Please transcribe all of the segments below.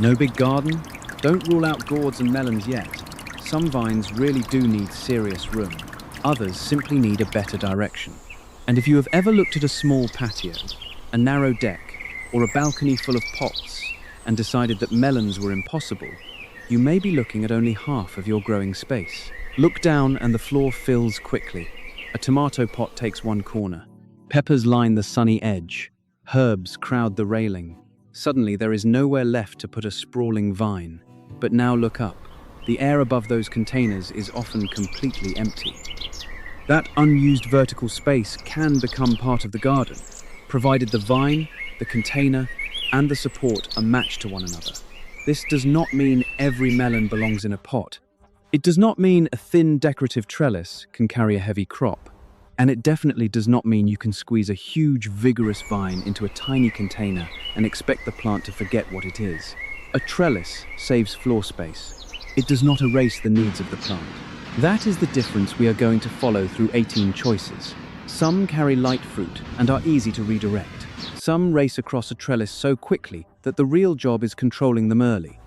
No big garden? Don't rule out gourds and melons yet. Some vines really do need serious room. Others simply need a better direction. And if you have ever looked at a small patio, a narrow deck, or a balcony full of pots and decided that melons were impossible, you may be looking at only half of your growing space. Look down and the floor fills quickly. A tomato pot takes one corner. Peppers line the sunny edge. Herbs crowd the railing. Suddenly there is nowhere left to put a sprawling vine. But now look up. The air above those containers is often completely empty. That unused vertical space can become part of the garden, provided the vine, the container, and the support are matched to one another. This does not mean every melon belongs in a pot. It does not mean a thin decorative trellis can carry a heavy crop. And it definitely does not mean you can squeeze a huge, vigorous vine into a tiny container and expect the plant to forget what it is. A trellis saves floor space. It does not erase the needs of the plant. That is the difference we are going to follow through 18 choices. Some carry light fruit and are easy to redirect. Some race across a trellis so quickly that the real job is controlling them early.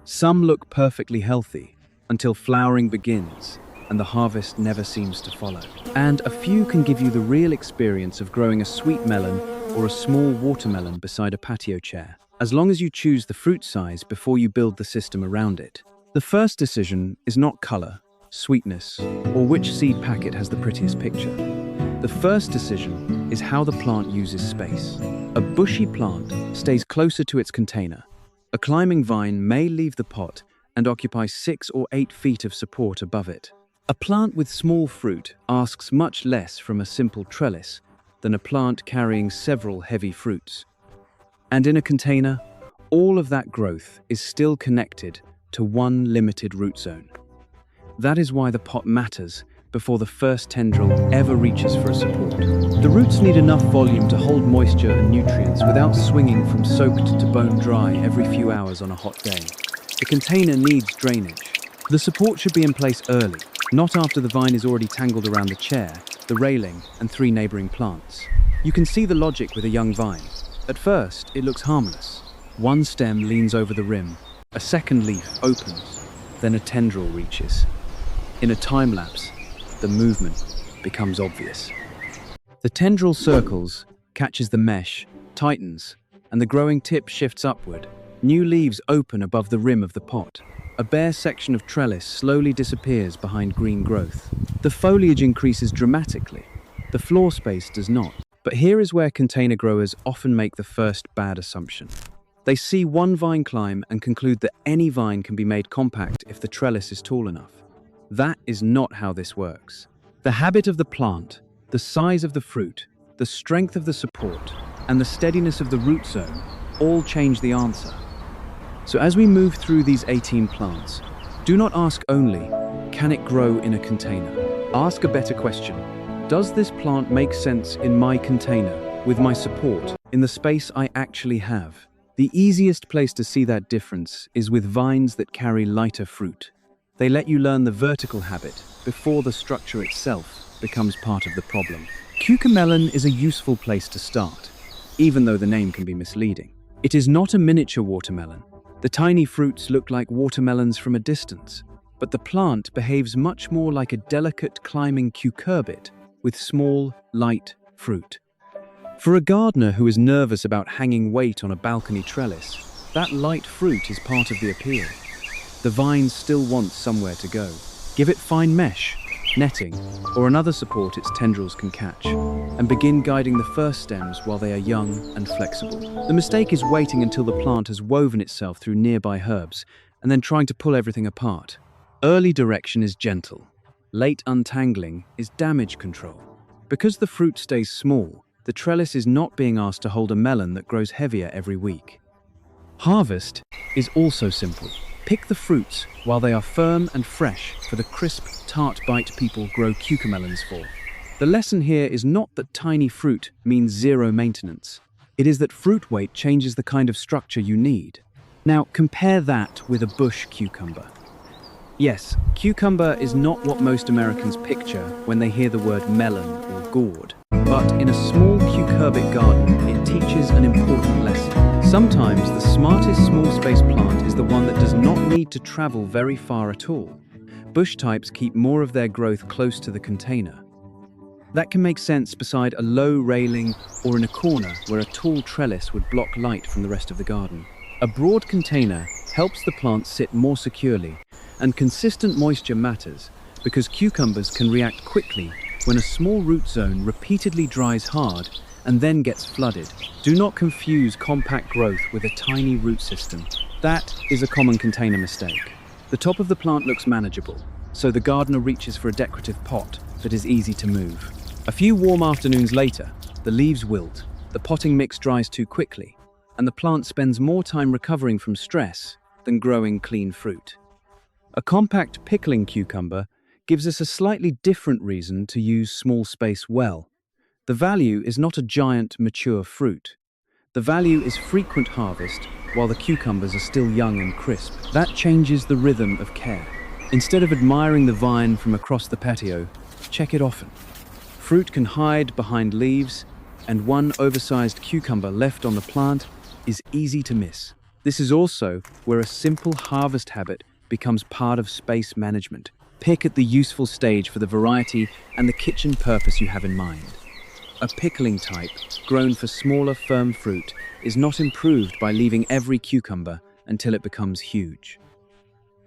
Some look perfectly healthy until flowering begins and the harvest never seems to follow. And a few can give you the real experience of growing a sweet melon or a small watermelon beside a patio chair, as long as you choose the fruit size before you build the system around it. The first decision is not color, sweetness, or which seed packet has the prettiest picture. The first decision is how the plant uses space. A bushy plant stays closer to its container. A climbing vine may leave the pot and occupy 6 or 8 feet of support above it. A plant with small fruit asks much less from a simple trellis than a plant carrying several heavy fruits. And in a container, all of that growth is still connected to one limited root zone. That is why the pot matters before the first tendril ever reaches for a support. The roots need enough volume to hold moisture and nutrients without swinging from soaked to bone dry every few hours on a hot day. The container needs drainage. The support should be in place early, not after the vine is already tangled around the chair, the railing, and 3 neighboring plants. You can see the logic with a young vine. At first, it looks harmless. One stem leans over the rim, a second leaf opens, then a tendril reaches. In a time lapse, the movement becomes obvious. The tendril circles, catches the mesh, tightens, and the growing tip shifts upward. New leaves open above the rim of the pot. A bare section of trellis slowly disappears behind green growth. The foliage increases dramatically. The floor space does not. But here is where container growers often make the first bad assumption. They see one vine climb and conclude that any vine can be made compact if the trellis is tall enough. That is not how this works. The habit of the plant, the size of the fruit, the strength of the support, and the steadiness of the root zone all change the answer. So as we move through these 18 plants, do not ask only, can it grow in a container? Ask a better question. Does this plant make sense in my container, with my support, in the space I actually have? The easiest place to see that difference is with vines that carry lighter fruit. They let you learn the vertical habit before the structure itself becomes part of the problem. Cucamelon is a useful place to start, even though the name can be misleading. It is not a miniature watermelon. The tiny fruits look like watermelons from a distance, but the plant behaves much more like a delicate climbing cucurbit with small, light fruit. For a gardener who is nervous about hanging weight on a balcony trellis, that light fruit is part of the appeal. The vine still wants somewhere to go. Give it fine mesh, netting, or another support its tendrils can catch, and begin guiding the first stems while they are young and flexible. The mistake is waiting until the plant has woven itself through nearby herbs, and then trying to pull everything apart. Early direction is gentle. Late untangling is damage control. Because the fruit stays small, the trellis is not being asked to hold a melon that grows heavier every week. Harvest is also simple. Pick the fruits while they are firm and fresh for the crisp, tart bite people grow cucamelons for. The lesson here is not that tiny fruit means zero maintenance. It is that fruit weight changes the kind of structure you need. Now, compare that with a bush cucumber. Yes, cucumber is not what most Americans picture when they hear the word melon or gourd. But in a small cucurbit garden, it teaches an important lesson. Sometimes the smartest small space plant need to travel very far at all. Bush types keep more of their growth close to the container. That can make sense beside a low railing or in a corner where a tall trellis would block light from the rest of the garden. A broad container helps the plant sit more securely, and consistent moisture matters because cucumbers can react quickly when a small root zone repeatedly dries hard and then gets flooded. Do not confuse compact growth with a tiny root system. That is a common container mistake. The top of the plant looks manageable, so the gardener reaches for a decorative pot that is easy to move. A few warm afternoons later, the leaves wilt, the potting mix dries too quickly, and the plant spends more time recovering from stress than growing clean fruit. A compact pickling cucumber gives us a slightly different reason to use small space well. The value is not a giant, mature fruit. The value is frequent harvest while the cucumbers are still young and crisp. That changes the rhythm of care. Instead of admiring the vine from across the patio, check it often. Fruit can hide behind leaves, and one oversized cucumber left on the plant is easy to miss. This is also where a simple harvest habit becomes part of space management. Pick at the useful stage for the variety and the kitchen purpose you have in mind. A pickling type, grown for smaller, firm fruit, is not improved by leaving every cucumber until it becomes huge.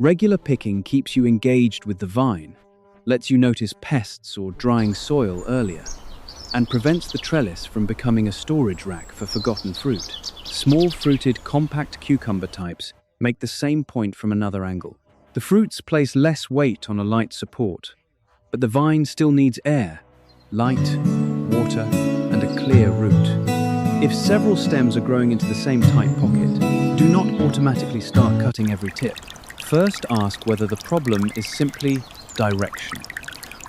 Regular picking keeps you engaged with the vine, lets you notice pests or drying soil earlier, and prevents the trellis from becoming a storage rack for forgotten fruit. Small-fruited, compact cucumber types make the same point from another angle. The fruits place less weight on a light support, but the vine still needs air, light, water, and a clear root. If several stems are growing into the same tight pocket, do not automatically start cutting every tip. First ask whether the problem is simply direction.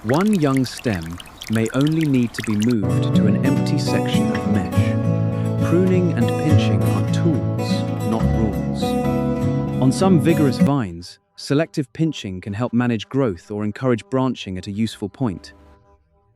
One young stem may only need to be moved to an empty section of mesh. Pruning and pinching are tools, not rules. On some vigorous vines, selective pinching can help manage growth or encourage branching at a useful point.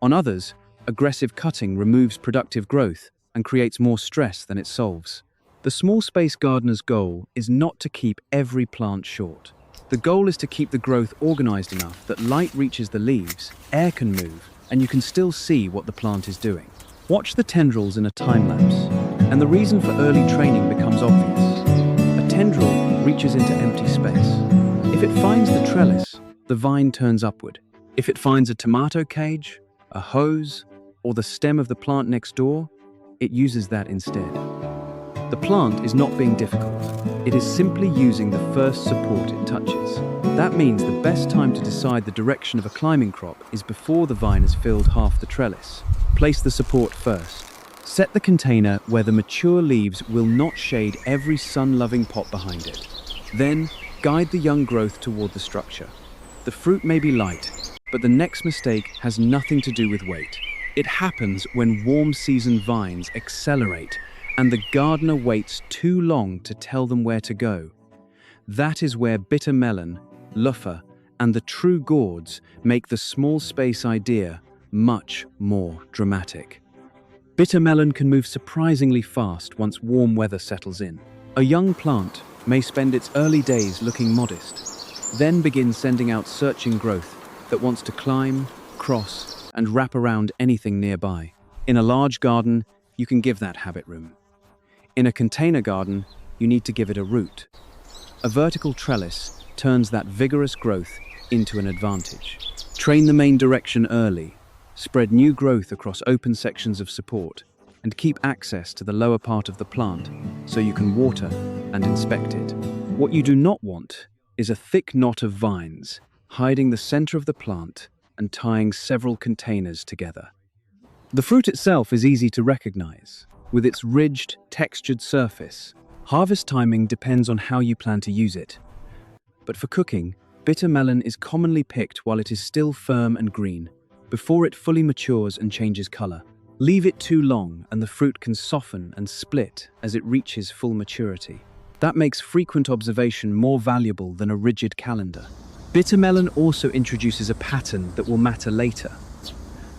On others, aggressive cutting removes productive growth and creates more stress than it solves. The small space gardener's goal is not to keep every plant short. The goal is to keep the growth organized enough that light reaches the leaves, air can move, and you can still see what the plant is doing. Watch the tendrils in a time lapse, and the reason for early training becomes obvious. A tendril reaches into empty space. If it finds the trellis, the vine turns upward. If it finds a tomato cage, a hose, or the stem of the plant next door, it uses that instead. The plant is not being difficult. It is simply using the first support it touches. That means the best time to decide the direction of a climbing crop is before the vine has filled half the trellis. Place the support first. Set the container where the mature leaves will not shade every sun-loving pot behind it. Then, guide the young growth toward the structure. The fruit may be light, but the next mistake has nothing to do with weight. It happens when warm season vines accelerate and the gardener waits too long to tell them where to go. That is where bitter melon, luffa, and the true gourds make the small space idea much more dramatic. Bitter melon can move surprisingly fast once warm weather settles in. A young plant may spend its early days looking modest, then begin sending out searching growth that wants to climb, cross, and wrap around anything nearby. In a large garden, you can give that habit room. In a container garden, you need to give it a root. A vertical trellis turns that vigorous growth into an advantage. Train the main direction early, spread new growth across open sections of support, and keep access to the lower part of the plant so you can water and inspect it. What you do not want is a thick knot of vines hiding the center of the plant and tying several containers together. The fruit itself is easy to recognize. With its ridged, textured surface, harvest timing depends on how you plan to use it. But for cooking, bitter melon is commonly picked while it is still firm and green, before it fully matures and changes color. Leave it too long and the fruit can soften and split as it reaches full maturity. That makes frequent observation more valuable than a rigid calendar. Bitter melon also introduces a pattern that will matter later.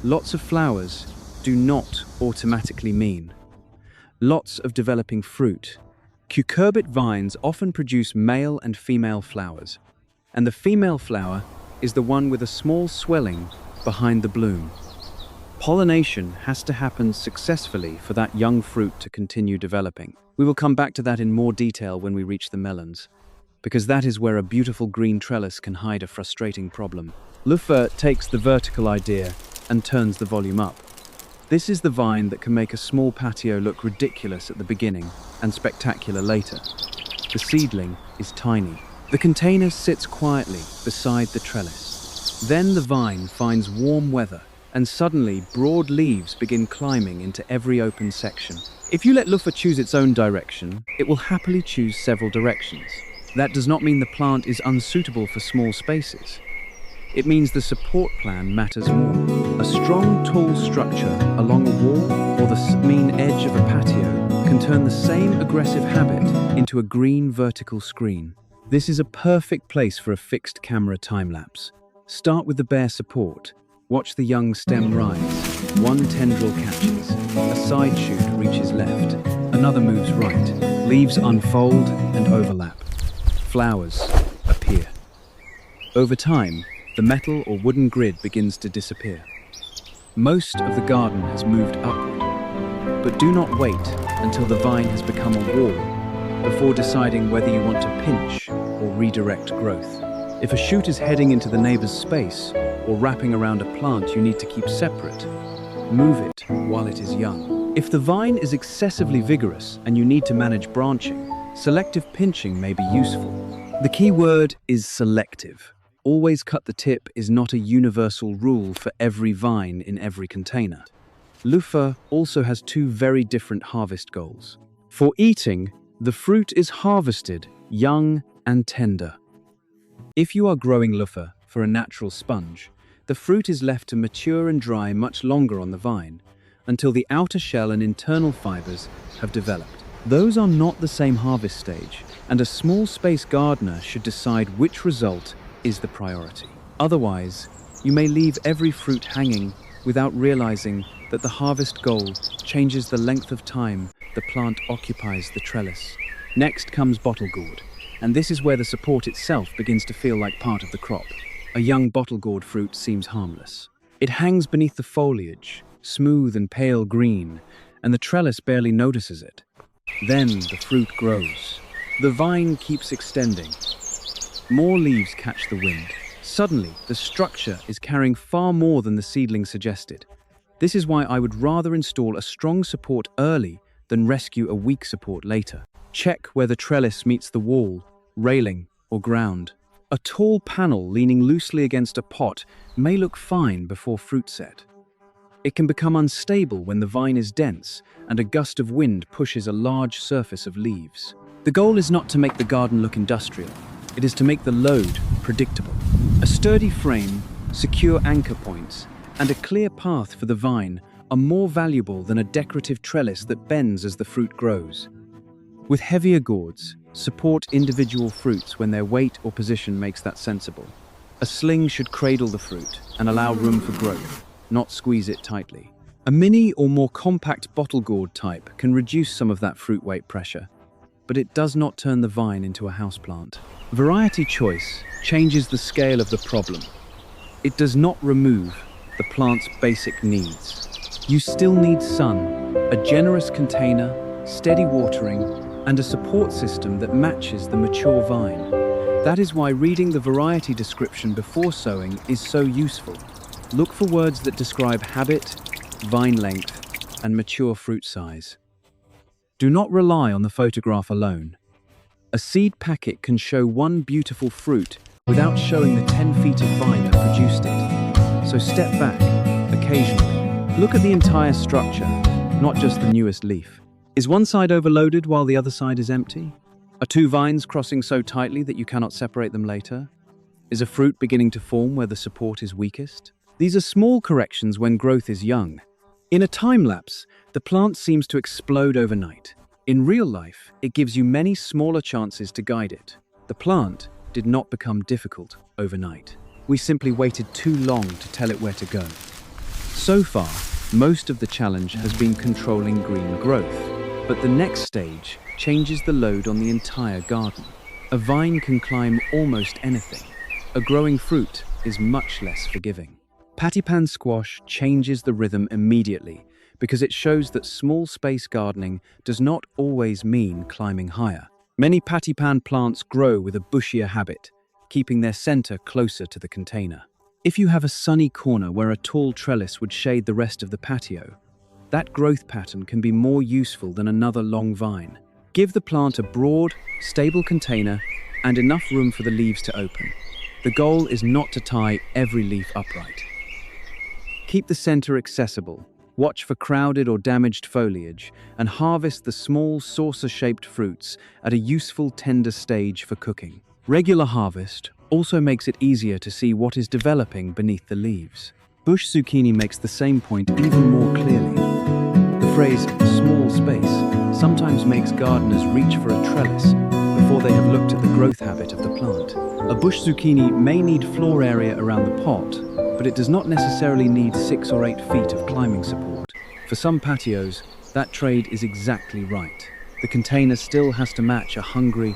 Lots of flowers do not automatically mean lots of developing fruit Cucurbit vines often produce male and female flowers, and the female flower is the one with a small swelling behind the bloom. Pollination has to happen successfully for that young fruit to continue developing. We will come back to that in more detail when we reach the melons, because that is where a beautiful green trellis can hide a frustrating problem. Luffa takes the vertical idea and turns the volume up. This is the vine that can make a small patio look ridiculous at the beginning and spectacular later. The seedling is tiny. The container sits quietly beside the trellis. Then the vine finds warm weather, and suddenly broad leaves begin climbing into every open section. If you let luffa choose its own direction, it will happily choose several directions. That does not mean the plant is unsuitable for small spaces. It means the support plan matters more. A strong, tall structure along a wall or the mean edge of a patio can turn the same aggressive habit into a green vertical screen. This is a perfect place for a fixed camera time-lapse. Start with the bare support. Watch the young stem rise. One tendril catches. A side shoot reaches left. Another moves right. Leaves unfold and overlap. Flowers appear. Over time, the metal or wooden grid begins to disappear. Most of the garden has moved upward, but do not wait until the vine has become a wall before deciding whether you want to pinch or redirect growth. If a shoot is heading into the neighbor's space or wrapping around a plant you need to keep separate, move it while it is young. If the vine is excessively vigorous and you need to manage branching, selective pinching may be useful. The key word is selective. Always cut the tip is not a universal rule for every vine in every container. Luffa also has two very different harvest goals. For eating, the fruit is harvested young and tender. If you are growing luffa for a natural sponge, the fruit is left to mature and dry much longer on the vine, until the outer shell and internal fibers have developed. Those are not the same harvest stage, and a small space gardener should decide which result is the priority. Otherwise, you may leave every fruit hanging without realizing that the harvest goal changes the length of time the plant occupies the trellis. Next comes bottle gourd, and this is where the support itself begins to feel like part of the crop. A young bottle gourd fruit seems harmless. It hangs beneath the foliage, smooth and pale green, and the trellis barely notices it. Then the fruit grows. The vine keeps extending. More leaves catch the wind. Suddenly, the structure is carrying far more than the seedling suggested. This is why I would rather install a strong support early than rescue a weak support later. Check where the trellis meets the wall, railing, or ground. A tall panel leaning loosely against a pot may look fine before fruit set. It can become unstable when the vine is dense and a gust of wind pushes a large surface of leaves. The goal is not to make the garden look industrial. It is to make the load predictable. A sturdy frame, secure anchor points, and a clear path for the vine are more valuable than a decorative trellis that bends as the fruit grows. With heavier gourds, support individual fruits when their weight or position makes that sensible. A sling should cradle the fruit and allow room for growth, not squeeze it tightly. A mini or more compact bottle gourd type can reduce some of that fruit weight pressure, but it does not turn the vine into a houseplant. Variety choice changes the scale of the problem. It does not remove the plant's basic needs. You still need sun, a generous container, steady watering, and a support system that matches the mature vine. That is why reading the variety description before sowing is so useful. Look for words that describe habit, vine length, and mature fruit size. Do not rely on the photograph alone. A seed packet can show one beautiful fruit without showing the 10 feet of vine that produced it. So step back, occasionally. Look at the entire structure, not just the newest leaf. Is one side overloaded while the other side is empty? Are two vines crossing so tightly that you cannot separate them later? Is a fruit beginning to form where the support is weakest? These are small corrections when growth is young. In a time lapse, the plant seems to explode overnight. In real life, it gives you many smaller chances to guide it. The plant did not become difficult overnight. We simply waited too long to tell it where to go. So far, most of the challenge has been controlling green growth. But the next stage changes the load on the entire garden. A vine can climb almost anything. A growing fruit is much less forgiving. Pattypan squash changes the rhythm immediately because it shows that small space gardening does not always mean climbing higher. Many pattypan plants grow with a bushier habit, keeping their center closer to the container. If you have a sunny corner where a tall trellis would shade the rest of the patio, that growth pattern can be more useful than another long vine. Give the plant a broad, stable container and enough room for the leaves to open. The goal is not to tie every leaf upright. Keep the center accessible, watch for crowded or damaged foliage, and harvest the small saucer-shaped fruits at a useful tender stage for cooking. Regular harvest also makes it easier to see what is developing beneath the leaves. Bush zucchini makes the same point even more clearly. The phrase "small space" sometimes makes gardeners reach for a trellis before they have looked at the growth habit of the plant. A bush zucchini may need floor area around the pot, but it does not necessarily need 6 or 8 feet of climbing support. For some patios, that trade is exactly right. The container still has to match a hungry,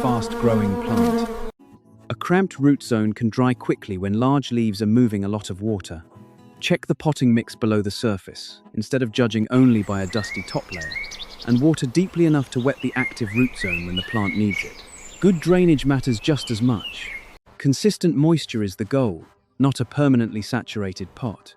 fast-growing plant. A cramped root zone can dry quickly when large leaves are moving a lot of water. Check the potting mix below the surface, instead of judging only by a dusty top layer, and water deeply enough to wet the active root zone when the plant needs it. Good drainage matters just as much. Consistent moisture is the goal, not a permanently saturated pot.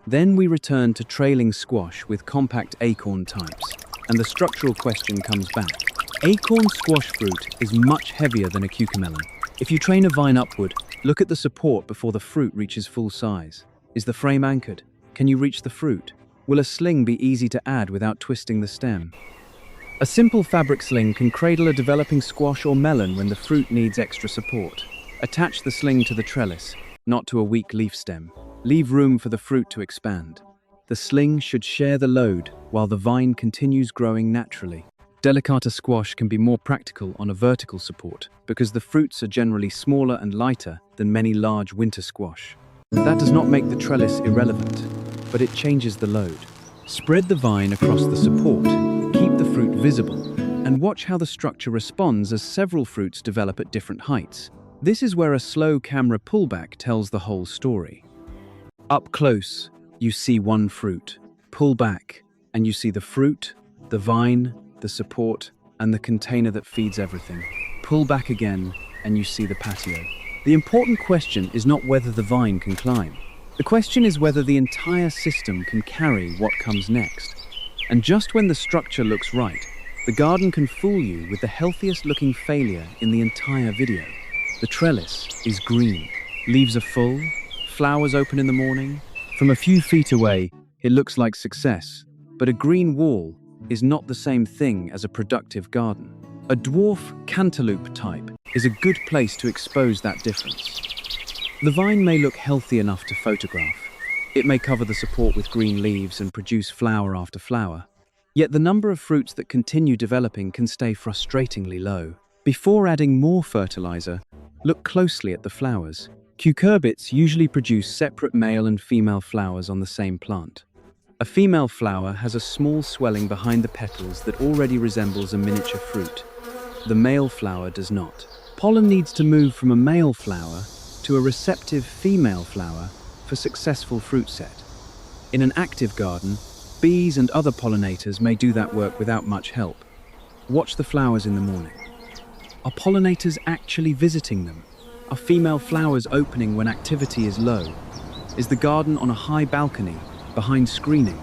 Then we return to trailing squash with compact acorn types, and the structural question comes back. Acorn squash fruit is much heavier than a cucamelon. If you train a vine upward, look at the support before the fruit reaches full size. Is the frame anchored? Can you reach the fruit? Will a sling be easy to add without twisting the stem? A simple fabric sling can cradle a developing squash or melon when the fruit needs extra support. Attach the sling to the trellis, not to a weak leaf stem. Leave room for the fruit to expand. The sling should share the load while the vine continues growing naturally. Delicata squash can be more practical on a vertical support because the fruits are generally smaller and lighter than many large winter squash. That does not make the trellis irrelevant, but it changes the load. Spread the vine across the support, keep the fruit visible, and watch how the structure responds as several fruits develop at different heights. This is where a slow camera pullback tells the whole story. Up close, you see one fruit. Pull back, and you see the fruit, the vine, the support, and the container that feeds everything. Pull back again, and you see the patio. The important question is not whether the vine can climb. The question is whether the entire system can carry what comes next. And just when the structure looks right, the garden can fool you with the healthiest looking failure in the entire video. The trellis is green. Leaves are full, flowers open in the morning. From a few feet away, it looks like success, but a green wall is not the same thing as a productive garden. A dwarf cantaloupe type is a good place to expose that difference. The vine may look healthy enough to photograph. It may cover the support with green leaves and produce flower after flower. Yet the number of fruits that continue developing can stay frustratingly low. Before adding more fertilizer, look closely at the flowers. Cucurbits usually produce separate male and female flowers on the same plant. A female flower has a small swelling behind the petals that already resembles a miniature fruit. The male flower does not. Pollen needs to move from a male flower to a receptive female flower for successful fruit set. In an active garden, bees and other pollinators may do that work without much help. Watch the flowers in the morning. Are pollinators actually visiting them? Are female flowers opening when activity is low? Is the garden on a high balcony, behind screening,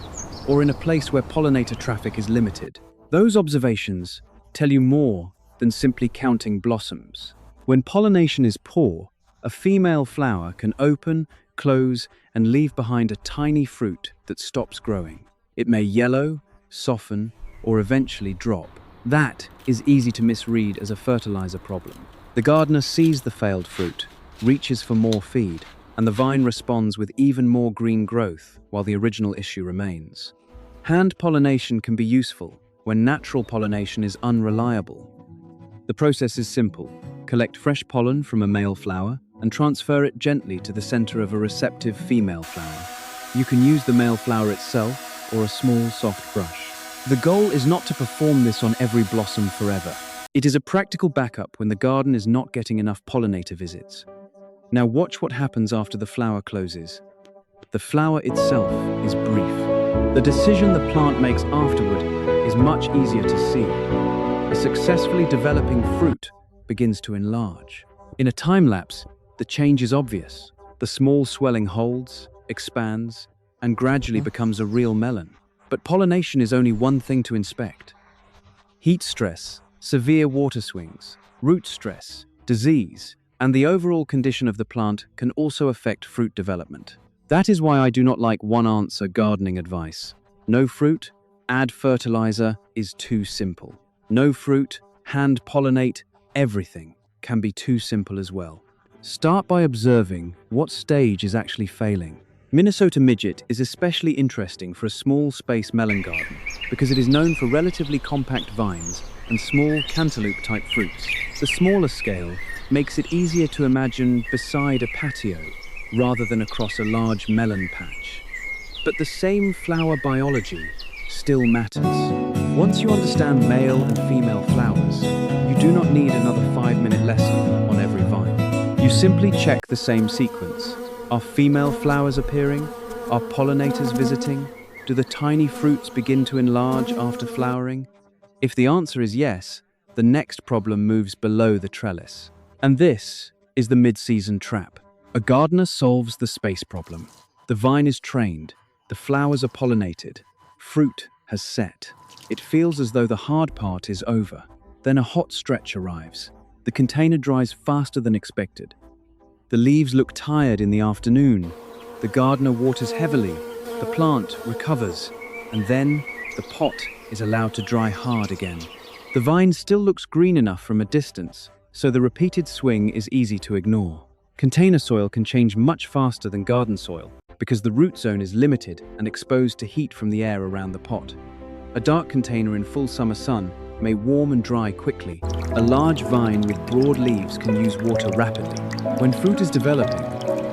or in a place where pollinator traffic is limited? Those observations tell you more than simply counting blossoms. When pollination is poor, a female flower can open, close, and leave behind a tiny fruit that stops growing. It may yellow, soften, or eventually drop. That is easy to misread as a fertilizer problem. The gardener sees the failed fruit, reaches for more feed, and the vine responds with even more green growth while the original issue remains. Hand pollination can be useful when natural pollination is unreliable. The process is simple. Collect fresh pollen from a male flower and transfer it gently to the center of a receptive female flower. You can use the male flower itself or a small, soft brush. The goal is not to perform this on every blossom forever. It is a practical backup when the garden is not getting enough pollinator visits. Now watch what happens after the flower closes. The flower itself is brief. The decision the plant makes afterward is much easier to see. A successfully developing fruit begins to enlarge. In a time lapse, the change is obvious. The small swelling holds, expands, and gradually becomes a real melon. But pollination is only one thing to inspect. Heat stress, severe water swings, root stress, disease, and the overall condition of the plant can also affect fruit development. That is why I do not like one-answer gardening advice. No fruit, add fertilizer is too simple. No fruit, hand pollinate, everything can be too simple as well. Start by observing what stage is actually failing. Minnesota midget is especially interesting for a small space melon garden because it is known for relatively compact vines and small cantaloupe-type fruits. The smaller scale makes it easier to imagine beside a patio rather than across a large melon patch. But the same flower biology still matters. Once you understand male and female flowers, you do not need another 5-minute lesson on every vine. You simply check the same sequence. Are female flowers appearing? Are pollinators visiting? Do the tiny fruits begin to enlarge after flowering? If the answer is yes, the next problem moves below the trellis. And this is the mid-season trap. A gardener solves the space problem. The vine is trained, the flowers are pollinated, fruit has set. It feels as though the hard part is over. Then a hot stretch arrives. The container dries faster than expected. The leaves look tired in the afternoon. The gardener waters heavily. The plant recovers. And then the pot is allowed to dry hard again. The vine still looks green enough from a distance, so the repeated swing is easy to ignore. Container soil can change much faster than garden soil because the root zone is limited and exposed to heat from the air around the pot. A dark container in full summer sun may warm and dry quickly. A large vine with broad leaves can use water rapidly. When fruit is developing,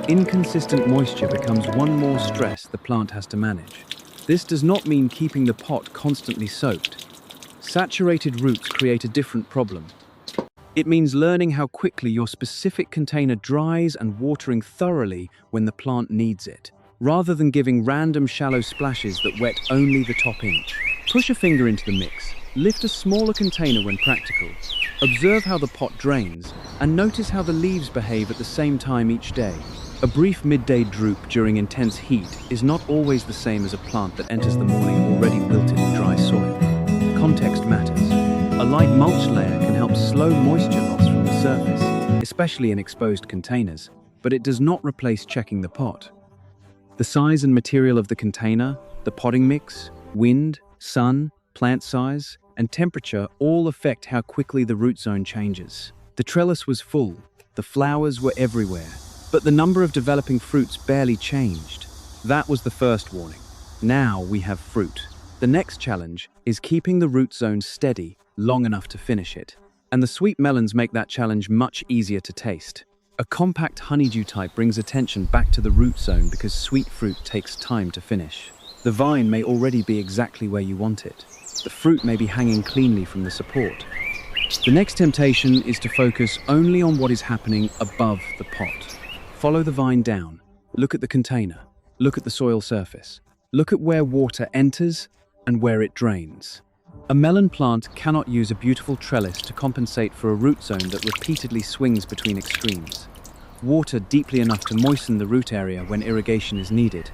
inconsistent moisture becomes one more stress the plant has to manage. This does not mean keeping the pot constantly soaked. Saturated roots create a different problem. It means learning how quickly your specific container dries and watering thoroughly when the plant needs it, rather than giving random shallow splashes that wet only the top inch. Push a finger into the mix, lift a smaller container when practical, observe how the pot drains, and notice how the leaves behave at the same time each day. A brief midday droop during intense heat is not always the same as a plant that enters the morning already wilted in dry soil. Context matters. A light mulch layer can help slow moisture loss from the surface, especially in exposed containers, but it does not replace checking the pot. The size and material of the container, the potting mix, wind, sun, plant size, and temperature all affect how quickly the root zone changes. The trellis was full, the flowers were everywhere, but the number of developing fruits barely changed. That was the first warning. Now we have fruit. The next challenge is keeping the root zone steady long enough to finish it. And the sweet melons make that challenge much easier to taste. A compact honeydew type brings attention back to the root zone because sweet fruit takes time to finish. The vine may already be exactly where you want it. The fruit may be hanging cleanly from the support. The next temptation is to focus only on what is happening above the pot. Follow the vine down. Look at the container. Look at the soil surface. Look at where water enters and where it drains. A melon plant cannot use a beautiful trellis to compensate for a root zone that repeatedly swings between extremes. Water deeply enough to moisten the root area when irrigation is needed,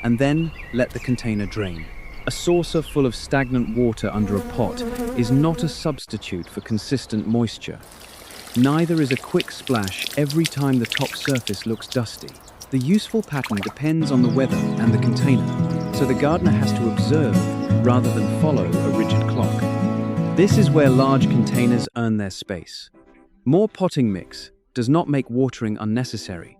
and then let the container drain. A saucer full of stagnant water under a pot is not a substitute for consistent moisture. Neither is a quick splash every time the top surface looks dusty. The useful pattern depends on the weather and the container, so the gardener has to observe rather than follow a rigid clock. This is where large containers earn their space. More potting mix does not make watering unnecessary,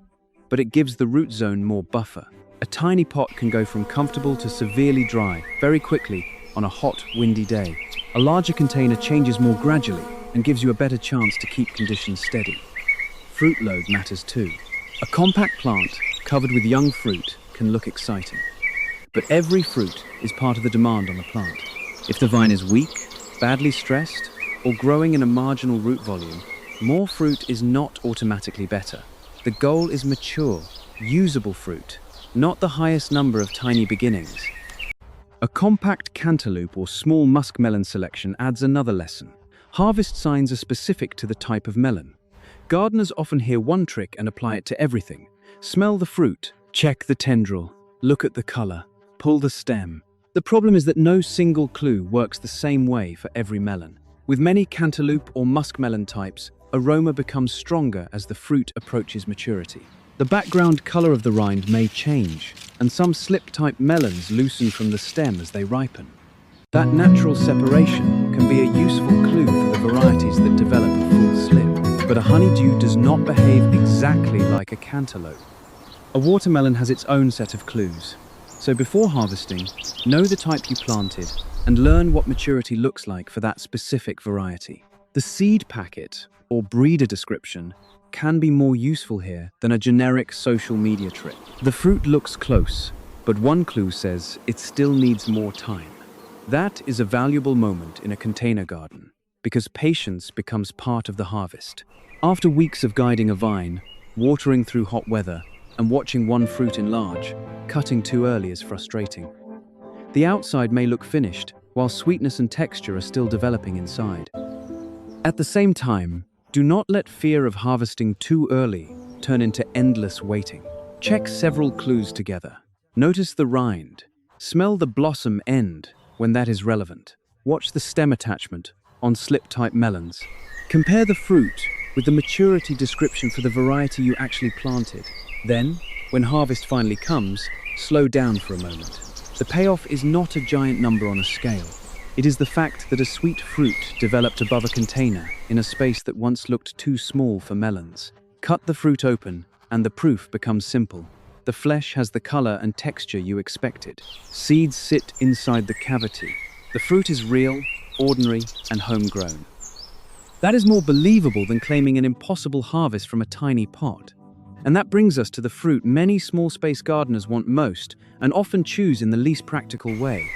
but it gives the root zone more buffer. A tiny pot can go from comfortable to severely dry very quickly on a hot, windy day. A larger container changes more gradually and gives you a better chance to keep conditions steady. Fruit load matters too. A compact plant covered with young fruit can look exciting, but every fruit is part of the demand on the plant. If the vine is weak, badly stressed, or growing in a marginal root volume, more fruit is not automatically better. The goal is mature, usable fruit, not the highest number of tiny beginnings. A compact cantaloupe or small muskmelon selection adds another lesson. Harvest signs are specific to the type of melon. Gardeners often hear one trick and apply it to everything. Smell the fruit, check the tendril, look at the color, pull the stem. The problem is that no single clue works the same way for every melon. With many cantaloupe or muskmelon types, aroma becomes stronger as the fruit approaches maturity. The background color of the rind may change, and some slip-type melons loosen from the stem as they ripen. That natural separation can be a useful clue for the varieties that develop a full slip. But a honeydew does not behave exactly like a cantaloupe. A watermelon has its own set of clues. So before harvesting, know the type you planted and learn what maturity looks like for that specific variety. The seed packet, or breeder description, can be more useful here than a generic social media trick. The fruit looks close, but one clue says it still needs more time. That is a valuable moment in a container garden, because patience becomes part of the harvest. After weeks of guiding a vine, watering through hot weather, and watching one fruit enlarge, cutting too early is frustrating. The outside may look finished, while sweetness and texture are still developing inside. At the same time, do not let fear of harvesting too early turn into endless waiting. Check several clues together. Notice the rind. Smell the blossom end when that is relevant. Watch the stem attachment on slip-type melons. Compare the fruit with the maturity description for the variety you actually planted. Then, when harvest finally comes, slow down for a moment. The payoff is not a giant number on a scale. It is the fact that a sweet fruit developed above a container in a space that once looked too small for melons. Cut the fruit open, and the proof becomes simple. The flesh has the color and texture you expected. Seeds sit inside the cavity. The fruit is real, ordinary, and homegrown. That is more believable than claiming an impossible harvest from a tiny pot. And that brings us to the fruit many small space gardeners want most and often choose in the least practical way: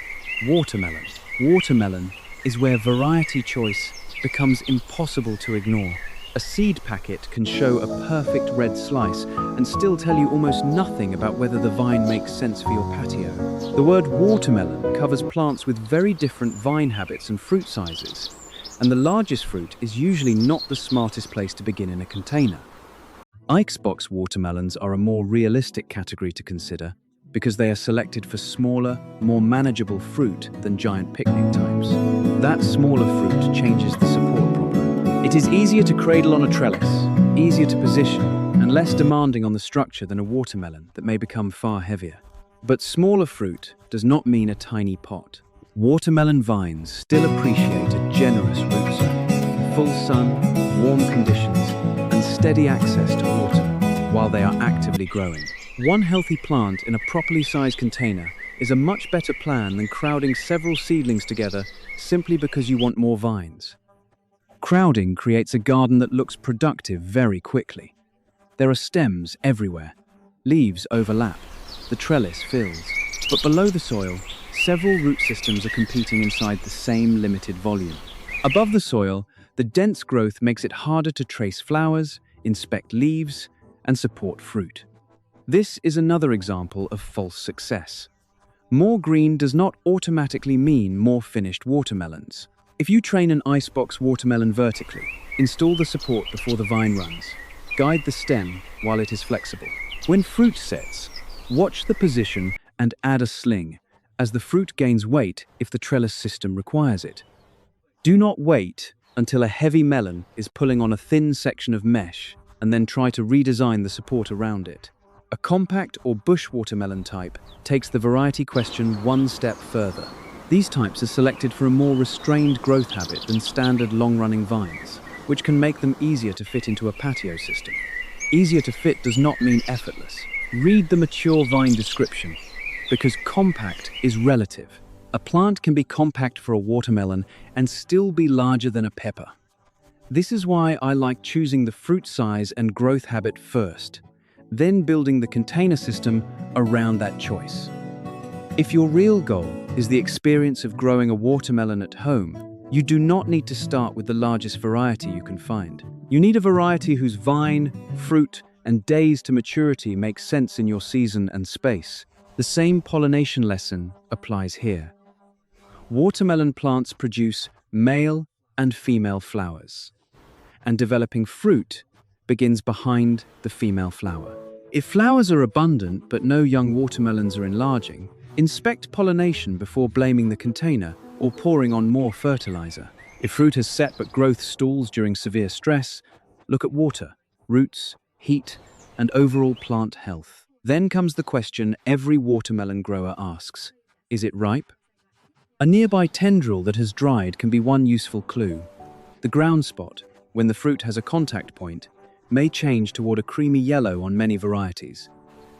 watermelon. Watermelon is where variety choice becomes impossible to ignore. A seed packet can show a perfect red slice and still tell you almost nothing about whether the vine makes sense for your patio. The word watermelon covers plants with very different vine habits and fruit sizes, and the largest fruit is usually not the smartest place to begin in a container. Icebox watermelons are a more realistic category to consider because they are selected for smaller, more manageable fruit than giant picnic types. That smaller fruit changes the support problem. It is easier to cradle on a trellis, easier to position, and less demanding on the structure than a watermelon that may become far heavier. But smaller fruit does not mean a tiny pot. Watermelon vines still appreciate a generous root zone, full sun, warm conditions, and steady access to water while they are actively growing. One healthy plant in a properly sized container is a much better plan than crowding several seedlings together simply because you want more vines. Crowding creates a garden that looks productive very quickly. There are stems everywhere. Leaves overlap. The trellis fills. But below the soil, several root systems are competing inside the same limited volume. Above the soil, the dense growth makes it harder to trace flowers, inspect leaves, and support fruit. This is another example of false success. More green does not automatically mean more finished watermelons. If you train an icebox watermelon vertically, install the support before the vine runs. Guide the stem while it is flexible. When fruit sets, watch the position and add a sling, as the fruit gains weight if the trellis system requires it. Do not wait until a heavy melon is pulling on a thin section of mesh and then try to redesign the support around it. A compact or bush watermelon type takes the variety question one step further. These types are selected for a more restrained growth habit than standard long-running vines, which can make them easier to fit into a patio system. Easier to fit does not mean effortless. Read the mature vine description, because compact is relative. A plant can be compact for a watermelon and still be larger than a pepper. This is why I like choosing the fruit size and growth habit first, then building the container system around that choice. If your real goal is the experience of growing a watermelon at home. You do not need to start with the largest variety you can find. You need a variety whose vine, fruit, and days to maturity make sense in your season and space. The same pollination lesson applies here. Watermelon plants produce male and female flowers, and developing fruit begins behind the female flower. If flowers are abundant but no young watermelons are enlarging, inspect pollination before blaming the container or pouring on more fertilizer. If fruit has set but growth stalls during severe stress, look at water, roots, heat, and overall plant health. Then comes the question every watermelon grower asks: is it ripe? A nearby tendril that has dried can be one useful clue. The ground spot, when the fruit has a contact point, may change toward a creamy yellow on many varieties.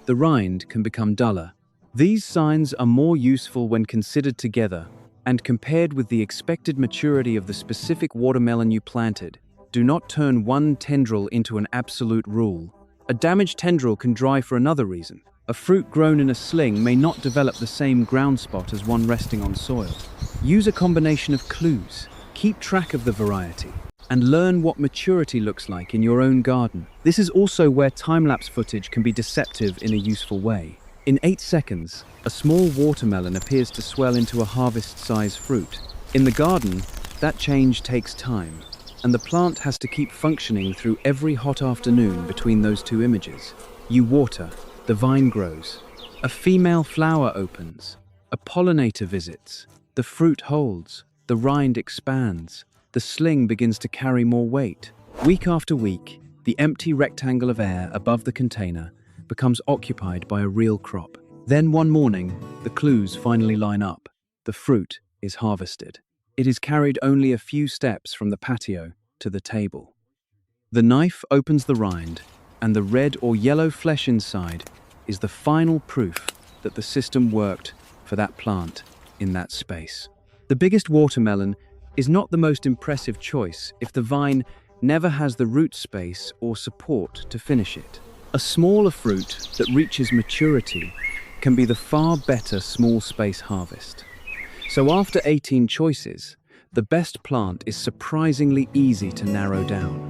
The rind can become duller. These signs are more useful when considered together and compared with the expected maturity of the specific watermelon you planted. Do not turn one tendril into an absolute rule. A damaged tendril can dry for another reason. A fruit grown in a sling may not develop the same ground spot as one resting on soil. Use a combination of clues. Keep track of the variety and learn what maturity looks like in your own garden. This is also where time-lapse footage can be deceptive in a useful way. In 8 seconds, a small watermelon appears to swell into a harvest-size fruit. In the garden, that change takes time, and the plant has to keep functioning through every hot afternoon between those two images. You water, the vine grows, a female flower opens, a pollinator visits, the fruit holds, the rind expands, the sling begins to carry more weight. Week after week, the empty rectangle of air above the container becomes occupied by a real crop. Then one morning, the clues finally line up. The fruit is harvested. It is carried only a few steps from the patio to the table. The knife opens the rind, and the red or yellow flesh inside is the final proof that the system worked for that plant in that space. The biggest watermelon is not the most impressive choice if the vine never has the root space or support to finish it. A smaller fruit that reaches maturity can be the far better small space harvest. So after 18 choices, the best plant is surprisingly easy to narrow down.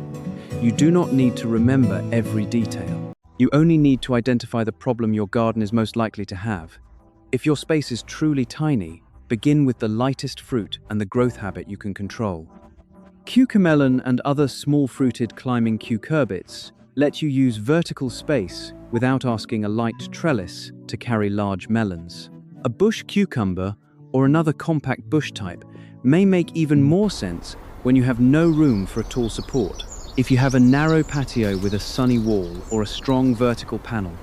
You do not need to remember every detail. You only need to identify the problem your garden is most likely to have. If your space is truly tiny, begin with the lightest fruit and the growth habit you can control. Cucamelon and other small-fruited climbing cucurbits let you use vertical space without asking a light trellis to carry large melons. A bush cucumber or another compact bush type may make even more sense when you have no room for a tall support. If you have a narrow patio with a sunny wall or a strong vertical panel,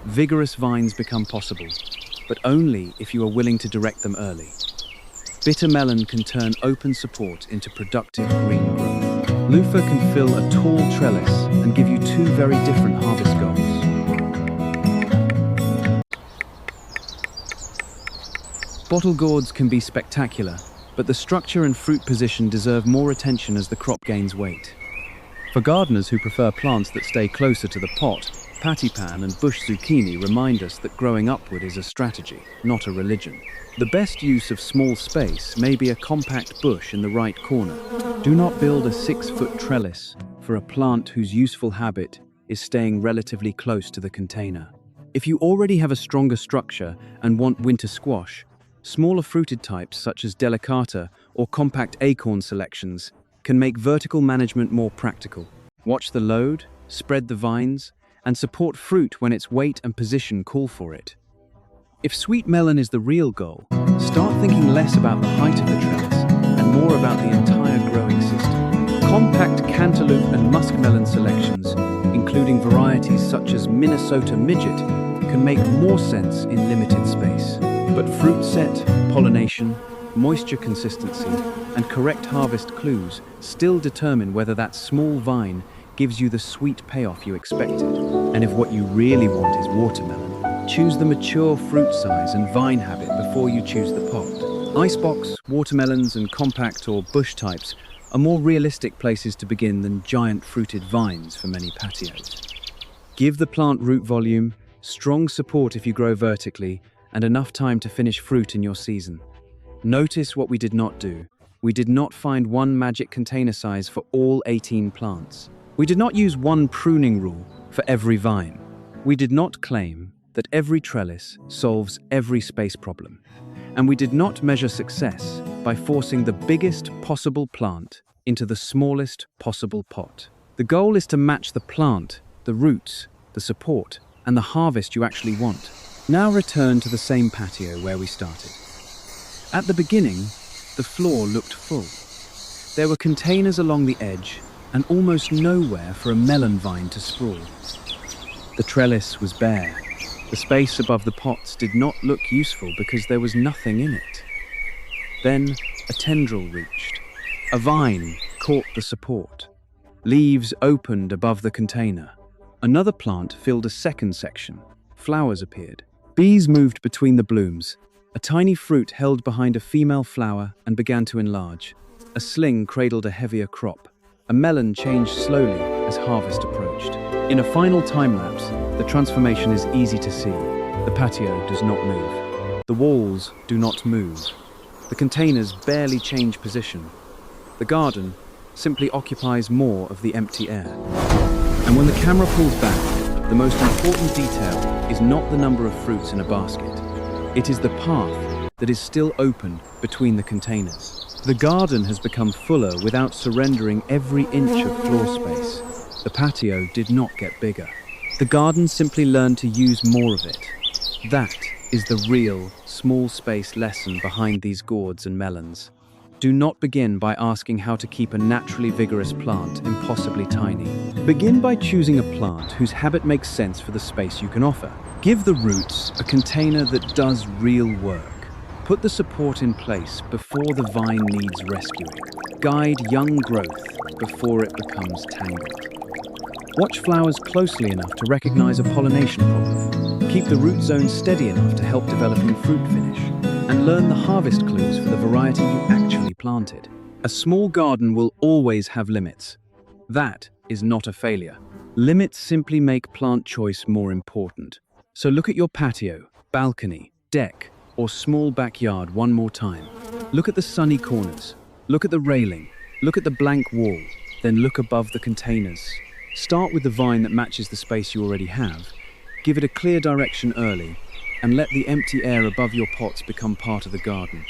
vigorous vines become possible, but only if you are willing to direct them early. Bitter melon can turn open support into productive green growth. Luffa can fill a tall trellis and give you two very different harvest goals. Bottle gourds can be spectacular, but the structure and fruit position deserve more attention as the crop gains weight. For gardeners who prefer plants that stay closer to the pot, pattypan and bush zucchini remind us that growing upward is a strategy, not a religion. The best use of small space may be a compact bush in the right corner. Do not build a 6-foot trellis for a plant whose useful habit is staying relatively close to the container. If you already have a stronger structure and want winter squash, smaller fruited types such as delicata or compact acorn selections can make vertical management more practical. Watch the load, spread the vines, and support fruit when its weight and position call for it. If sweet melon is the real goal, start thinking less about the height of the trellis and more about the entire growing system. Compact cantaloupe and muskmelon selections, including varieties such as Minnesota midget, can make more sense in limited space. But fruit set, pollination, moisture consistency, and correct harvest clues still determine whether that small vine gives you the sweet payoff you expected. And if what you really want is watermelon, choose the mature fruit size and vine habit before you choose the pot. Icebox, watermelons, and compact or bush types are more realistic places to begin than giant fruited vines for many patios. Give the plant root volume, strong support if you grow vertically, and enough time to finish fruit in your season. Notice what we did not do. We did not find one magic container size for all 18 plants. We did not use one pruning rule for every vine. We did not claim that every trellis solves every space problem. And we did not measure success by forcing the biggest possible plant into the smallest possible pot. The goal is to match the plant, the roots, the support, and the harvest you actually want. Now return to the same patio where we started. At the beginning, the floor looked full. There were containers along the edge and almost nowhere for a melon vine to sprawl. The trellis was bare. The space above the pots did not look useful because there was nothing in it. Then a tendril reached. A vine caught the support. Leaves opened above the container. Another plant filled a second section. Flowers appeared. Bees moved between the blooms. A tiny fruit held behind a female flower and began to enlarge. A sling cradled a heavier crop. A melon changed slowly as harvest approached. In a final time-lapse, the transformation is easy to see. The patio does not move. The walls do not move. The containers barely change position. The garden simply occupies more of the empty air. And when the camera pulls back, the most important detail is not the number of fruits in a basket. It is the path that is still open between the containers. The garden has become fuller without surrendering every inch of floor space. The patio did not get bigger. The garden simply learned to use more of it. That is the real, small space lesson behind these gourds and melons. Do not begin by asking how to keep a naturally vigorous plant impossibly tiny. Begin by choosing a plant whose habit makes sense for the space you can offer. Give the roots a container that does real work. Put the support in place before the vine needs rescuing. Guide young growth before it becomes tangled. Watch flowers closely enough to recognize a pollination problem. Keep the root zone steady enough to help developing fruit finish. And learn the harvest clues for the variety you actually planted. A small garden will always have limits. That is not a failure. Limits simply make plant choice more important. So look at your patio, balcony, deck, or small backyard one more time. Look at the sunny corners. Look at the railing. Look at the blank wall. Then look above the containers. Start with the vine that matches the space you already have. Give it a clear direction early, and let the empty air above your pots become part of the garden.